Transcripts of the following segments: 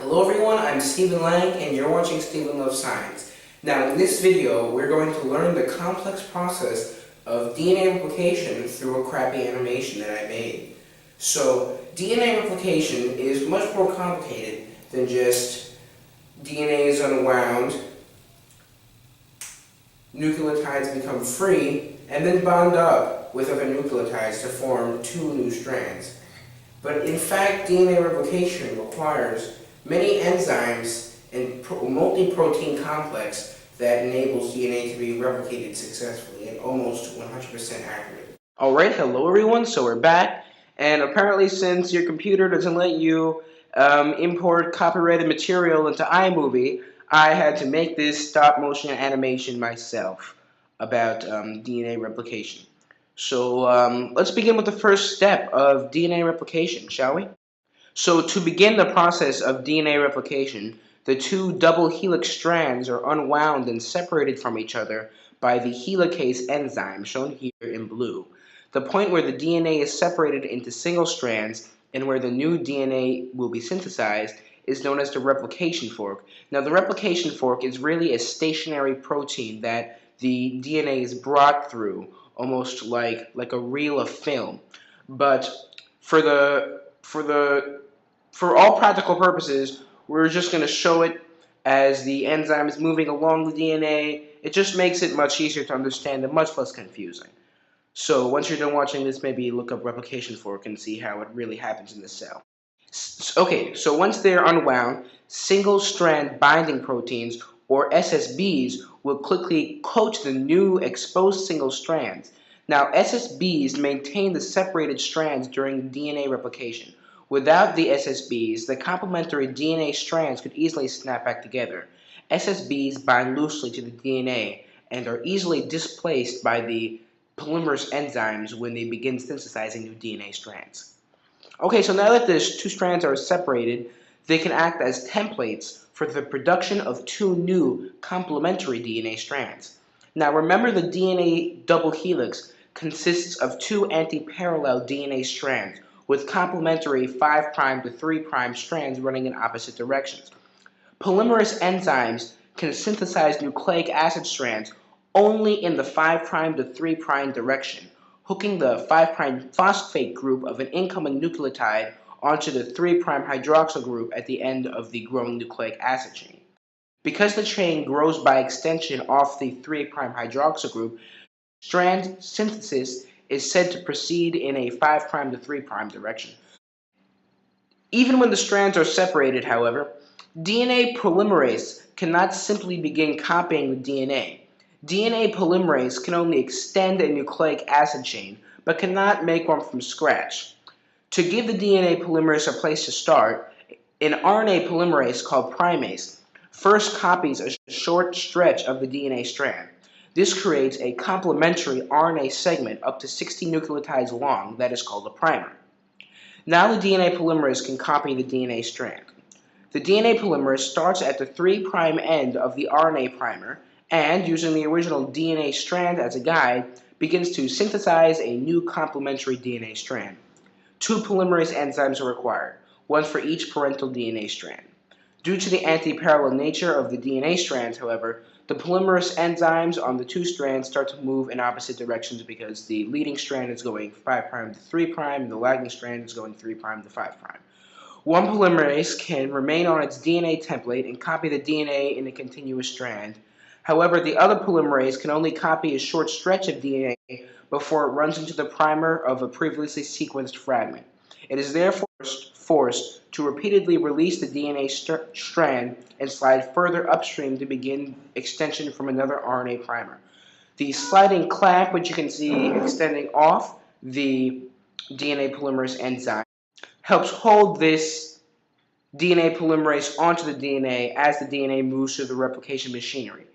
Hello everyone, I'm Stephen Lang and you're watching Stephen Loves Science. Now in this video we're going to learn the complex process of DNA replication through a crappy animation that I made. So DNA replication is much more complicated than just DNA is unwound, nucleotides become free, and then bond up with other nucleotides to form two new strands. But in fact, DNA replication requires many enzymes and multi-protein complex that enables DNA to be replicated successfully and almost 100% accurate. Alright, hello everyone, so we're back, and apparently since your computer doesn't let you import copyrighted material into iMovie, I had to make this stop-motion animation myself about DNA replication. So let's begin with the first step of DNA replication, shall we? So to begin the process of DNA replication, the two double helix strands are unwound and separated from each other by the helicase enzyme, shown here in blue. The point where the DNA is separated into single strands and where the new DNA will be synthesized is known as the replication fork. Now the replication fork is really a stationary protein that the DNA is brought through, almost like a reel of film. But for all practical purposes, we're just going to show it as the enzyme is moving along the DNA. It just makes it much easier to understand and much less confusing. So once you're done watching this, maybe look up replication fork and see how it really happens in the cell. Okay, so once they're unwound, single-strand binding proteins, or SSBs, will quickly coat the new exposed single strands. Now, SSBs maintain the separated strands during DNA replication. Without the SSBs, the complementary DNA strands could easily snap back together. SSBs bind loosely to the DNA and are easily displaced by the polymerase enzymes when they begin synthesizing new DNA strands. Okay, so now that the two strands are separated, they can act as templates for the production of two new complementary DNA strands. Now remember, the DNA double helix consists of two anti-parallel DNA strands with complementary 5' to 3' strands running in opposite directions. Polymerase enzymes can synthesize nucleic acid strands only in the 5' to 3' direction, hooking the 5' phosphate group of an incoming nucleotide onto the 3' hydroxyl group at the end of the growing nucleic acid chain. Because the chain grows by extension off the 3' hydroxyl group, strand synthesis is said to proceed in a 5' to 3' direction. Even when the strands are separated, however, DNA polymerase cannot simply begin copying the DNA. DNA polymerase can only extend a nucleic acid chain, but cannot make one from scratch. To give the DNA polymerase a place to start, an RNA polymerase called primase first copies a short stretch of the DNA strand. This creates a complementary RNA segment up to 60 nucleotides long that is called a primer. Now the DNA polymerase can copy the DNA strand. The DNA polymerase starts at the 3' end of the RNA primer and, using the original DNA strand as a guide, begins to synthesize a new complementary DNA strand. Two polymerase enzymes are required, one for each parental DNA strand. Due to the anti-parallel nature of the DNA strands, however, the polymerase enzymes on the two strands start to move in opposite directions because the leading strand is going 5' to 3' and the lagging strand is going 3' to 5'. One polymerase can remain on its DNA template and copy the DNA in a continuous strand. However, the other polymerase can only copy a short stretch of DNA before it runs into the primer of a previously sequenced fragment. It is therefore forced to repeatedly release the DNA strand and slide further upstream to begin extension from another RNA primer. The sliding clamp, which you can see extending off the DNA polymerase enzyme, helps hold this DNA polymerase onto the DNA as the DNA moves through the replication machinery.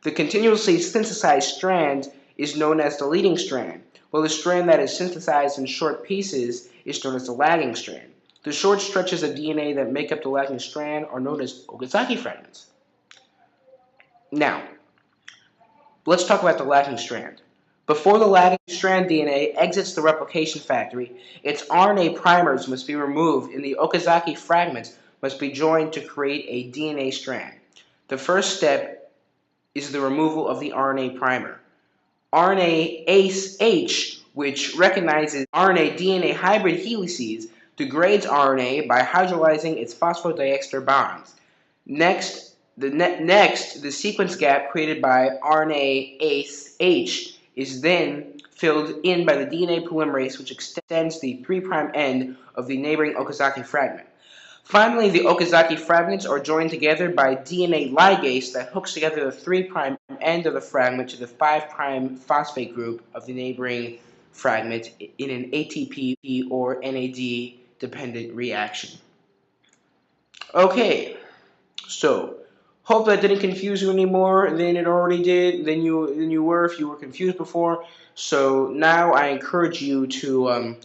The continuously synthesized strand is known as the leading strand, while the strand that is synthesized in short pieces is known as the lagging strand. The short stretches of DNA that make up the lagging strand are known as Okazaki fragments. Now, let's talk about the lagging strand. Before the lagging strand DNA exits the replication factory, its RNA primers must be removed and the Okazaki fragments must be joined to create a DNA strand. The first step is the removal of the RNA primer. RNA ACE, which recognizes RNA-DNA hybrid helices, degrades RNA by hydrolyzing its phosphodiester bonds. Next, the sequence gap created by RNA ACE is then filled in by the DNA polymerase, which extends the 3' end of the neighboring Okazaki fragment. Finally, the Okazaki fragments are joined together by DNA ligase that hooks together the 3' end of the fragment to the 5' phosphate group of the neighboring fragment in an ATP or NAD dependent reaction. Okay, so hope that didn't confuse you any more than it already did, than you were if you were confused before. So now I encourage you to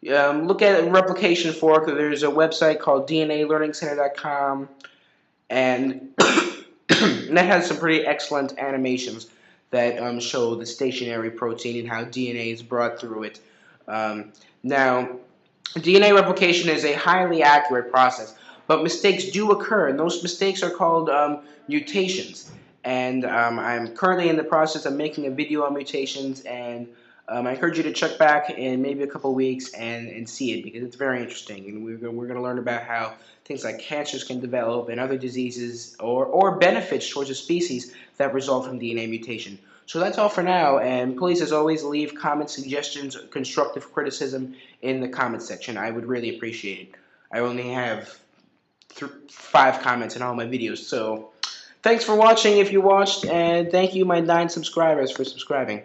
look at replication fork. There's a website called DNALearningCenter.com, and that has some pretty excellent animations that show the stationary protein and how DNA is brought through it. Now, DNA replication is a highly accurate process, but mistakes do occur, and those mistakes are called mutations. And I'm currently in the process of making a video on mutations, and I encourage you to check back in maybe a couple weeks and see it, because it's very interesting. And we're going to learn about how things like cancers can develop and other diseases or benefits towards a species that result from DNA mutation. So that's all for now, and please, as always, leave comments, suggestions, constructive criticism in the comments section. I would really appreciate it. I only have 5 comments in all my videos, so thanks for watching if you watched, and thank you, my 9 subscribers, for subscribing.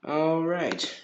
Alright.